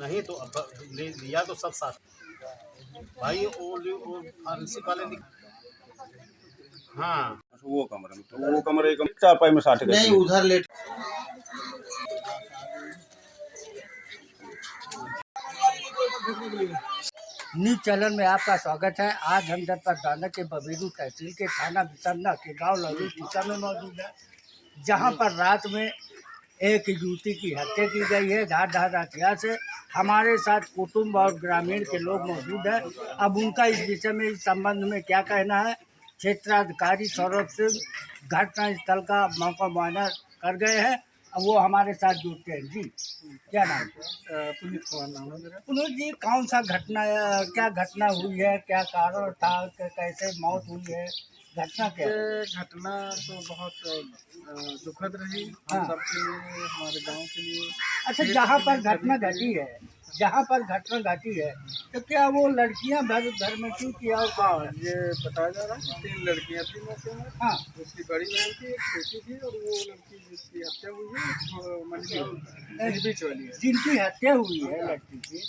नहीं तो अब लिया तो सब साथ भाई, वो फॉरेंसिक वाले हाँ वो कमरे में, तो वो कमरे का चारपाई में 60 नहीं उधर लेट। न्यूज चैनल में आपका स्वागत है। आज हम जनपद बांदा के बबीरू तहसील के थाना बिसन्ना के गांव लहलू टीका में मौजूद है, जहां पर रात में एक युवती की हत्या की गई है धारदार हथियार से। हमारे साथ कुटुंब और ग्रामीण के लोग मौजूद हैं। अब उनका इस विषय में, इस संबंध में क्या कहना है, क्षेत्राधिकारी सौरभ सिंह घटना स्थल का मौका मुआयना कर गए हैं। अब वो हमारे साथ जुड़ते हैं। जी क्या नाम है? पुनीत कुमार नाम है मेरा। पुनीत जी, कौन सा घटना, क्या घटना हुई है, क्या कारण था, कैसे मौत हुई है, घटना क्या है? ये घटना तो बहुत दुखद रही हम सबके लिए, हमारे गांव के लिए। अच्छा, जहाँ पर घटना घटी है, जहाँ पर घटना घटी है, तो क्या वो लड़कियां घर में थी कि और? हाँ, ये बताया जा रहा है 3 लड़कियां थी मौके में। हाँ, उसकी बड़ी बहन थी, एक छोटी थी, और वो लड़की जिसकी हत्या हुई है मंडी बीच वाली है। जिनकी हत्या हुई है लड़की की,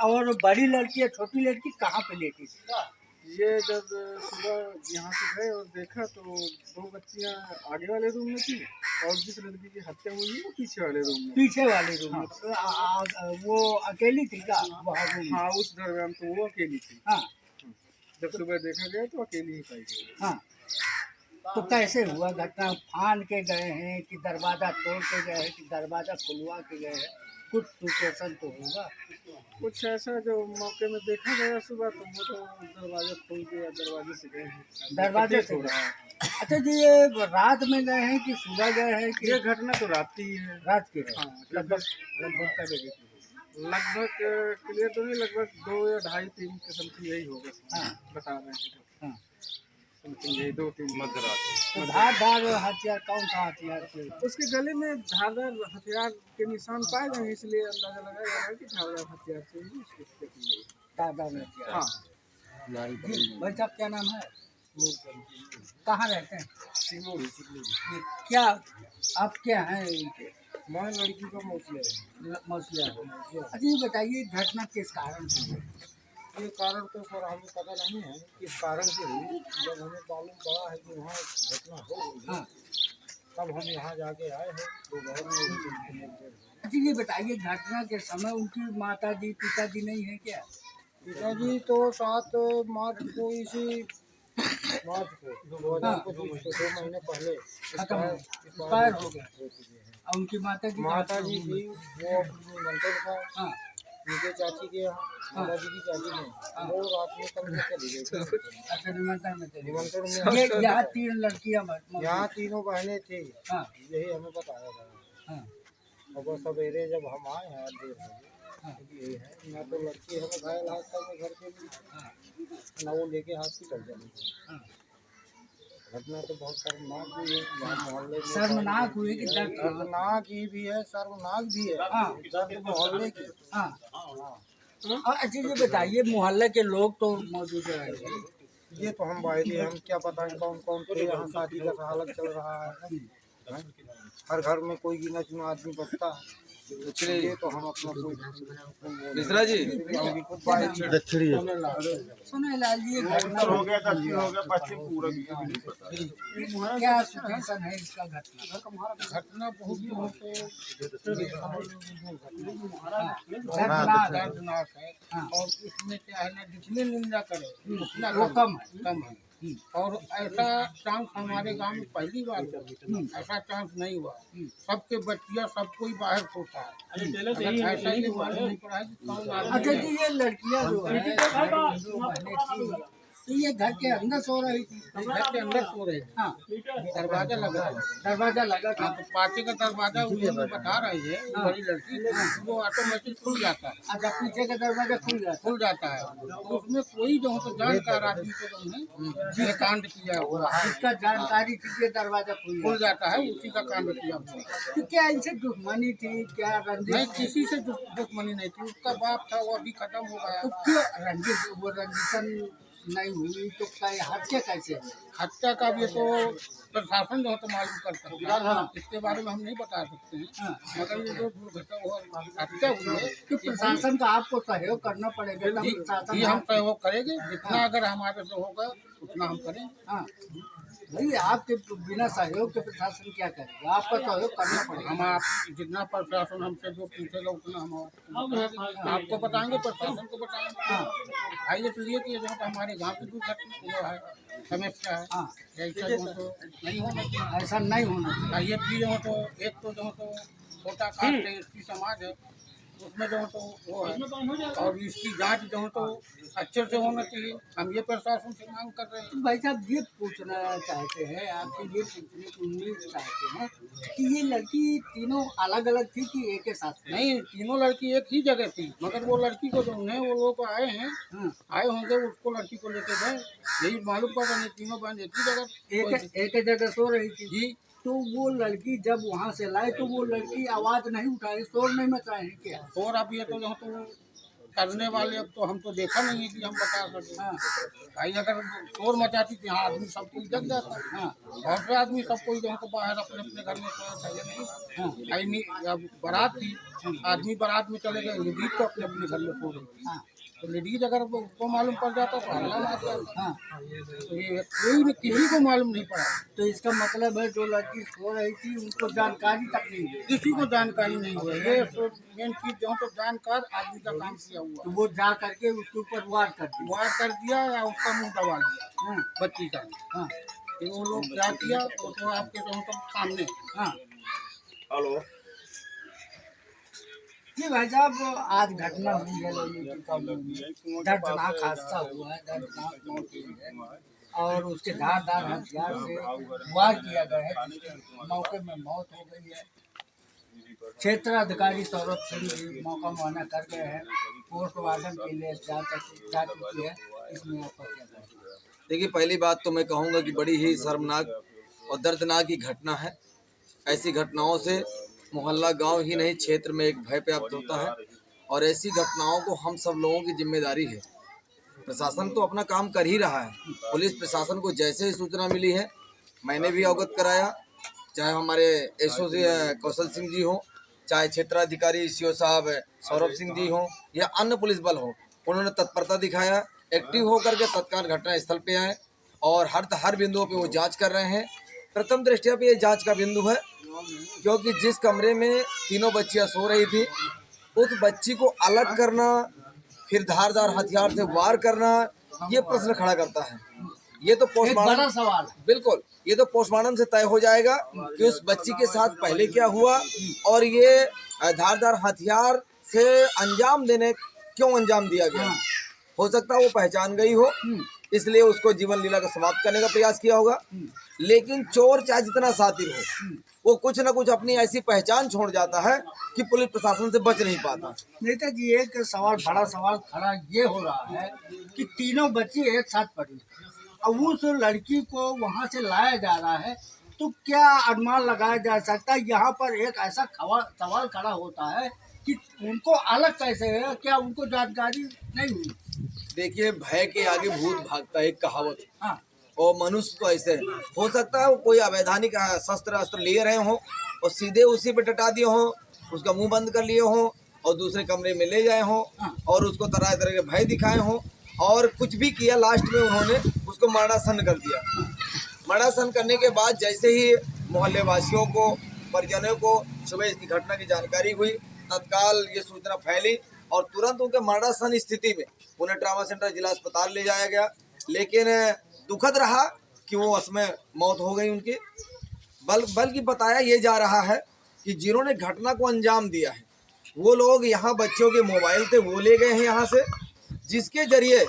और बड़ी लड़की या छोटी लड़की कहाँ पे लेटी थी? ये जब सुबह यहाँ से गए और देखा तो 2 बच्चियाँ आगे वाले रूम में थी, और जिस लड़की की हत्या हुई है वो पीछे वाले रूम में। पीछे वाले रूम में। वो अकेली थी क्या वहाँ रूम में? हाँ, उस दरमियान तो वो अकेली थी। हाँ, जब सुबह देखा गया तो अकेली ही पाई गई। हाँ। तो कैसे हुआ घटना? फान के गए हैं कि दरवाजा तोड़ के गए हैं कि दरवाजा खुलवा के गए हैं? कुछ सिचुएशन तो होगा। कुछ ऐसा जो मौके में देखा गया सुबह, तो वो तो दरवाजा खोल के या दरवाजे से गए हैं। दरवाजे से गए। अच्छा जी, ये रात में गए हैं कि सुबह गए हैं कि? ये घटना तो रात की है। रात की है। हाँ, लगभग का बजे की? लगभग क्लियर तो नहीं, लगभग 2 या 2:30-3 के समथिंग यही होगा। हाँ, बता रहे हैं। हाँ। समथिंग यही 2-3 मध्य रात। तो धारदार हथियार, कौन सा हथियार थे? उसके गले में धारदार हथियार के निशान पाए गए, इसलिए अंदाजा लगाया जा रहा है कि धारदार हथियार से ही उसकी हत्या की गई। धारदार हथियार। हाँ। जी भाई साहब, क्या नाम है? कहाँ रहते हैं? ये क्या आप क्या हैं इनके? मैं लड़की का मौसिया है। मौसिया है। अच्छा ये बताइए, घटना किस कारण से हुई? ये कारण तो सर हमें पता नहीं है किस कारण से हुई। जब हमें मालूम पड़ा है कि वहाँ घटना हो गई है, हाँ। तब हम यहाँ जाके आए हैं दोपहर में। अच्छा ये बताइए, घटना के समय उनकी माता जी पिताजी नहीं है क्या? पिताजी तो 7 मार्च को, इसी मार्च को 2025 को 2 महीने पहले एक्सपायर हो गया। और उनकी माता जी? माता जी थी वो निमंत्रण था। हाँ, उनके चाची के यहाँ, दादाजी की चाची ने, वो रात में कल में चली गई। अच्छा निमंत्रण में चली गई। निमंत्रण में ये यहाँ 3 लड़कियाँ यहाँ तीनों बहनें थी, हाँ, यही हमें बताया गया। हाँ, और बस सवेरे जब हम आए हैं 1:30 बजे, हाँ, यही है। ना तो लड़की हमें घायल हादसा में घर के लिए, हाँ, ना वो लेके हॉस्पिटल चली गई। हाँ। घटना तो बहुत शर्मनाक भी है, यहाँ मोहल्ले में शर्मनाक हुई कि दर्द? दर्दनाक ही भी है, शर्मनाक भी है। हाँ। दर्द मोहल्ले की। हाँ। हाँ। और अच्छा ये बताइए, मोहल्ले के लोग तो मौजूद रहेंगे? ये तो हम बाहरी, हम क्या पता है कौन कौन थे। यहाँ शादी का हालत चल रहा है। हर घर में कोई गिना चुना आदमी बचता है, इसलिए तो हम अपना कोई मिश्रा जी सुने लाल जी, घटना हो गया, दक्षिण हो गया, पश्चिम पूरब क्या सिचुएशन है इसका? घटना बहुत दर्दनाक है। हाँ। और इसमें क्या है ना, जितनी निंदा करे उतना वो कम है। और ऐसा चांस हमारे गांव में पहली बार हुआ। ऐसा चांस नहीं हुआ। सबके बच्चियां सब कोई बाहर सोता है। ऐसा ही मालूम नहीं पड़ा है कि कौन आदमी अच्छा है। जी, ये लड़कियां जो है, जो बहनें थी, तो ये घर के अंदर सो रही थी? घर के अंदर सो रहे थे। हाँ, दरवाजा लगा है। दरवाजा लगा था। तो पाचे का दरवाजा वो बता रही है बड़ी लड़की, वो ऑटोमेटिक खुल जाता है। अच्छा, पीछे का दरवाजा खुल जाता है। तो उसमें कोई जो है जानकार आदमी को जो कांड किया हुआ है, जिसका जानकारी थी कि दरवाजा खुल जाता है, उसी का कांड किया हुआ है। तो क्या इनसे दुश्मनी थी, क्या रंजिश? नहीं, किसी से दुश्मनी नहीं थी। उसका बाप था, वो अभी खत्म हो गया। तो क्यों रंजिश, वो रंजिशन नहीं हुई तो क्या ये हत्या कैसे हुई? हत्या का भी तो प्रशासन जो है तो मालूम कर सकता है, इसके बारे में हम नहीं बता सकते हैं। हाँ। मगर ये जो दुर्घटना हुआ हत्या हुई है तो प्रशासन का आपको सहयोग करना पड़ेगा तब जी प्रशासन जी, हम सहयोग करेंगे, जितना अगर हमारे से होगा उतना हम करेंगे। हाँ भाई आपके बिना सहयोग के प्रशासन क्या करेगा? आपका सहयोग करना पड़ेगा। हम आप जितना प्रशासन हमसे जो पूछेगा उतना हम आपको बताएंगे, प्रशासन को बताएंगे। हाँ आइए इसलिए कि जो है हमारे गाँव की दुर्घटना वो है, समस्या है, हाँ ऐसा जो है तो नहीं होना चाहिए। ऐसा नहीं होना चाहिए। ये भी जो है तो एक तो जो है तो छोटा कास्ट है, इसकी समाज है, उसमें जो है तो वो है, और इसकी जांच जो है तो अच्छे से होना चाहिए। हम ये प्रशासन से मांग कर रहे हैं। तो भाई साहब ये पूछना चाहते हैं आपसे, ये पूछने की उम्मीद चाहते हैं कि ये लड़की तीनों अलग अलग थी कि एक के साथ थी? नहीं, तीनों लड़की एक ही जगह थी, मगर वो लड़की को जो उन्हें वो लोग आए हैं, हाँ, आए होंगे उसको लड़की को लेके गए, यही मालूम पड़ रहा है। तीनों बहन एक ही जगह एक जगह सो रही थी जी। तो वो लड़की जब वहाँ से लाए तो वो लड़की आवाज नहीं उठाई, शोर नहीं मचाए हैं क्या? और अब ये तो जो तो करने वाले, अब तो हम तो देखा नहीं है कि हम बता सके। हाँ भाई अगर शोर मचाती थी, हाँ आदमी सब कोई जग जाता। हाँ बहुत से आदमी सब कोई जो है तो बाहर अपने अपने घर में सोया था, ये नहीं। हाँ भाई नहीं, अब बारात थी, आदमी बारात में चले गए, लेडीज तो अपने अपने घर में सो गई। हाँ तो लेडीज अगर उसको मालूम पड़ जाता तो हल्ला मार जाता। हाँ तो ये कोई नहीं, किसी को मालूम नहीं पड़ा, तो इसका मतलब है जो लड़की सो रही थी उनको जानकारी तक नहीं हुई। किसी को जानकारी नहीं हुई। ये मेन चीज जो है तो जानकार आदमी का काम किया हुआ, तो वो जा करके उसके ऊपर वार कर दी। वार कर दिया या उसका मुंह दबा दिया हाँ बच्ची का। हाँ तो वो लोग क्या किया तो आपके जो है तो सामने। हाँ हेलो जी भाई साहब, आज घटना हुई है लोगों की, दर्दनाक हादसा हुआ है, दर्दनाक मौत हुई है और उसके धारदार हथियार से वार किया गया है, जिसके मौके में मौत हो गई है। क्षेत्र अधिकारी सौरभ सिंह जी मौका मुआयना कर गए हैं, पोस्टमार्टम के लिए जा चुकी है। इसमें आपका क्या कहना है? देखिए, पहली बात तो मैं कहूँगा कि बड़ी ही शर्मनाक और दर्दनाक की घटना है। ऐसी घटनाओं से मोहल्ला गांव ही नहीं क्षेत्र में एक भय प्राप्त होता है और ऐसी घटनाओं को हम सब लोगों की जिम्मेदारी है। प्रशासन तो अपना काम कर ही रहा है। पुलिस प्रशासन को जैसे ही सूचना मिली है मैंने भी अवगत कराया, चाहे हमारे एसओ कौशल सिंह जी हों, चाहे क्षेत्राधिकारी सीओ साहब सौरभ सिंह जी हों या अन्य पुलिस बल हो, उन्होंने तत्परता दिखाया, एक्टिव होकर के तत्काल घटना स्थल पे आए और हर बिंदुओं पे वो जांच कर रहे हैं। प्रथम दृष्टया पे ये जांच का बिंदु है क्योंकि जिस कमरे में तीनों बच्चियां सो रही थी उस बच्ची को अलग करना, फिर धारदार हथियार से वार करना, ये प्रश्न खड़ा करता है। ये तो पोस्टमार्टम बड़ा सवाल है। बिल्कुल, ये तो पोस्टमार्टम से तय हो जाएगा कि उस बच्ची के साथ पहले क्या हुआ और ये धारदार हथियार से अंजाम देने क्यों अंजाम दिया गया। हो सकता है वो पहचान गई हो, इसलिए उसको जीवन लीला का समाप्त करने का प्रयास किया होगा। लेकिन चोर चाहे जितना शातिर हो, वो कुछ न कुछ अपनी ऐसी पहचान छोड़ जाता है कि पुलिस प्रशासन से बच नहीं पाता। नेताजी, एक सवाल, बड़ा सवाल खड़ा ये हो रहा है कि तीनों बच्चे एक साथ पढ़ी, अब उस लड़की को वहाँ से लाया जा रहा है, तो क्या अनुमान लगाया जा सकता है? यहाँ पर एक ऐसा सवाल खड़ा होता है कि उनको अलग कैसे है, क्या उनको जानकारी नहीं हुई? देखिए, भय के आगे भूत भागता है, एक कहावत है। हाँ और मनुष्य तो ऐसे हो सकता है कोई अवैधानिक शस्त्र अस्त्र लिए रहे हों और सीधे उसी पे टटा दिए हों, उसका मुंह बंद कर लिए हों और दूसरे कमरे में ले जाए हों और उसको तरह तरह के भय दिखाए हों और कुछ भी किया, लास्ट में उन्होंने उसको मरणासन कर दिया। मरणासन करने के बाद जैसे ही मोहल्ले वासियों को, परिजनों को सुबह इसकी घटना की जानकारी हुई, तत्काल ये सूचना फैली और तुरंत उनके मरणासन स्थिति में उन्हें ट्रामा सेंटर जिला अस्पताल ले जाया गया। लेकिन दुखद रहा कि वो उसमें मौत हो गई उनकी। बल्कि बताया ये जा रहा है कि जिन्होंने घटना को अंजाम दिया है वो लोग यहाँ बच्चों के मोबाइल थे वो ले गए हैं यहाँ से, जिसके जरिए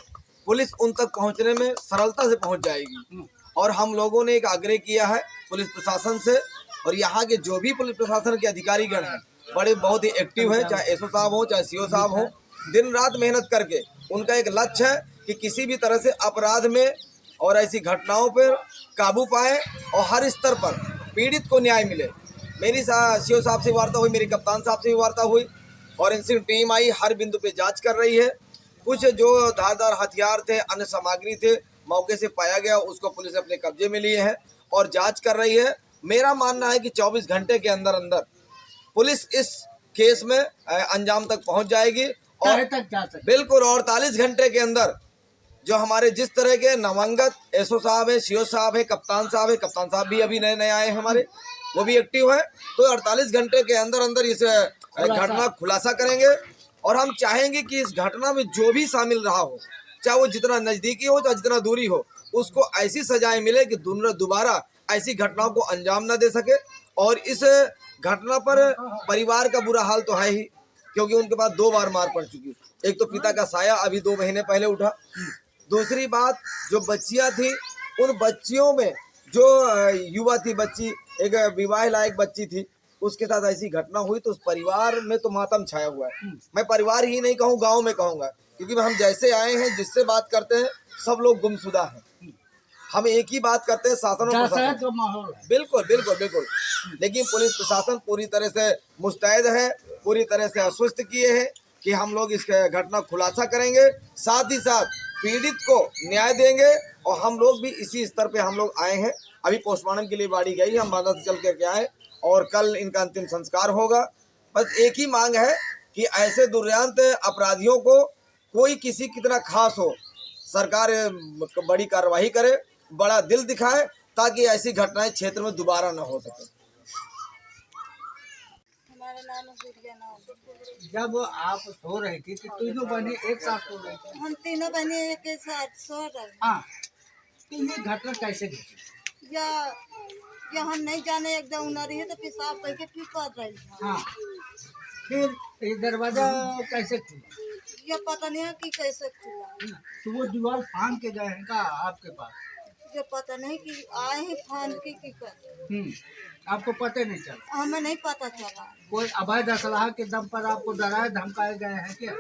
पुलिस उन तक पहुँचने में सरलता से पहुँच जाएगी। और हम लोगों ने एक आग्रह किया है पुलिस प्रशासन से, और यहाँ के जो भी पुलिस प्रशासन के अधिकारीगण हैं बड़े बहुत ही एक्टिव हैं, चाहे एसओ साहब हो चाहे सीओ साहब हो, दिन रात मेहनत करके उनका एक लक्ष्य है कि किसी भी तरह से अपराध में और ऐसी घटनाओं पर काबू पाए और हर स्तर पर पीड़ित को न्याय मिले। मेरी सीओ साहब से वार्ता हुई, मेरी कप्तान साहब से भी वार्ता हुई, फॉरेंसिक टीम आई, हर बिंदु पे जांच कर रही है। कुछ जो धारदार हथियार थे, अन्य सामग्री थे, मौके से पाया गया, उसको पुलिस अपने कब्जे में लिए है और जांच कर रही है। मेरा मानना है कि 24 घंटे के अंदर अंदर पुलिस इस केस में अंजाम तक पहुंच जाएगी और तक जा सकते। बिल्कुल 48 घंटे के अंदर जो हमारे जिस तरह के नवंगत एसओ साहब है, सीओ साहब है, कप्तान साहब भी अभी नए नए आए हैं हमारे, वो भी एक्टिव है, तो 48 घंटे के अंदर अंदर इस घटना खुलासा करेंगे। और हम चाहेंगे कि इस घटना में जो भी शामिल रहा हो, चाहे वो जितना नजदीकी हो चाहे जितना दूरी हो, उसको ऐसी सजाएं मिले कि दोबारा ऐसी घटनाओं को अंजाम न दे सके। और इस घटना पर परिवार का बुरा हाल तो है ही, क्योंकि उनके पास 2 बार मार पड़ चुकी। एक तो पिता का साया अभी 2 महीने पहले उठा, दूसरी बात जो बच्चियां थी, उन बच्चियों में जो युवा थी बच्ची, एक विवाह लायक बच्ची थी, उसके साथ ऐसी घटना हुई तो उस परिवार में तो मातम छाया हुआ है। मैं परिवार ही नहीं कहूँ, गांव में कहूँगा, क्योंकि हम जैसे आए हैं, जिससे बात करते हैं, सब लोग गुमशुदा हैं। हम एक ही बात करते हैं, शासन और प्रशासन का माहौल है। बिल्कुल बिल्कुल बिल्कुल। लेकिन पुलिस प्रशासन पूरी तरह से मुस्तैद है, पूरी तरह से आश्वस्त किए हैं कि हम लोग इस घटना खुलासा करेंगे, साथ ही साथ पीड़ित को न्याय देंगे। और हम लोग भी इसी स्तर पे हम लोग आए हैं। अभी पोस्टमार्टम के लिए गाड़ी गई, हम बांदा से चल के आए और कल इनका अंतिम संस्कार होगा। बस एक ही मांग है कि ऐसे दुर्दांत अपराधियों को कोई किसी कितना खास हो, सरकार बड़ी कार्रवाई करे, बड़ा दिल दिखाए, ताकि ऐसी घटनाएं क्षेत्र में दोबारा न हो सके। हमारा नाम है गुड़िया नाम। जब आप सो रही थी तो तीनों बहनें एक साथ सो रही थी। हम तीनों बहने एक साथ सो रहे हैं। हाँ, तो ये घटना कैसे घटी? या हम नहीं जाने, एकदम उनरी है तो पेशाब करके क्यों कर रही है। हाँ, फिर ये दरवाजा कैसे खुला? ये पता नहीं है कि कैसे खुला, तो वो दीवार फांद के गए हैं का आपके पास? ये पता नहीं कि आए हैं फान की कर, आपको पता नहीं चला? हमें नहीं पता चला। कोई अवैध असलाह के दम पर आपको डराए धमकाए गए हैं क्या?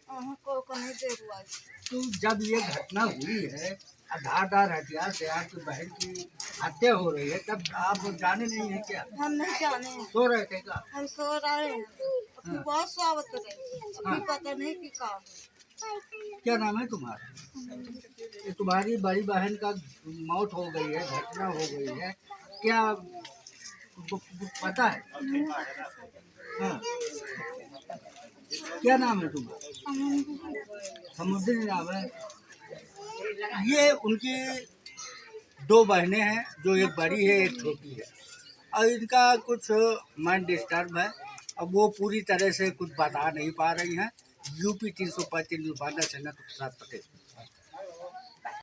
को नहीं दे हुआ। तो जब ये घटना हुई है, धारदार हथियार से आपकी बहन की हत्या हो रही है, तब आप जाने नहीं है क्या? हम नहीं जाने हैं, सो रहे थे क्या? हम सो रहे हैं, अपनी बहुत स्वागत रहे, अभी पता नहीं कि का। क्या नाम है तुम्हारा? ये तुम्हारी बड़ी बहन का मौत हो गई है, घटना हो गई है, क्या तुमको पता है? हाँ। क्या नाम है तुम्हारा? समुद्री नाम है। ये उनकी 2 बहनें हैं, जो एक बड़ी है एक छोटी है, और इनका कुछ माइंड डिस्टर्ब है। अब वो पूरी तरह से कुछ बता नहीं पा रही हैं। यूपी 335 बांदा सेना तो प्रसाद पटेल।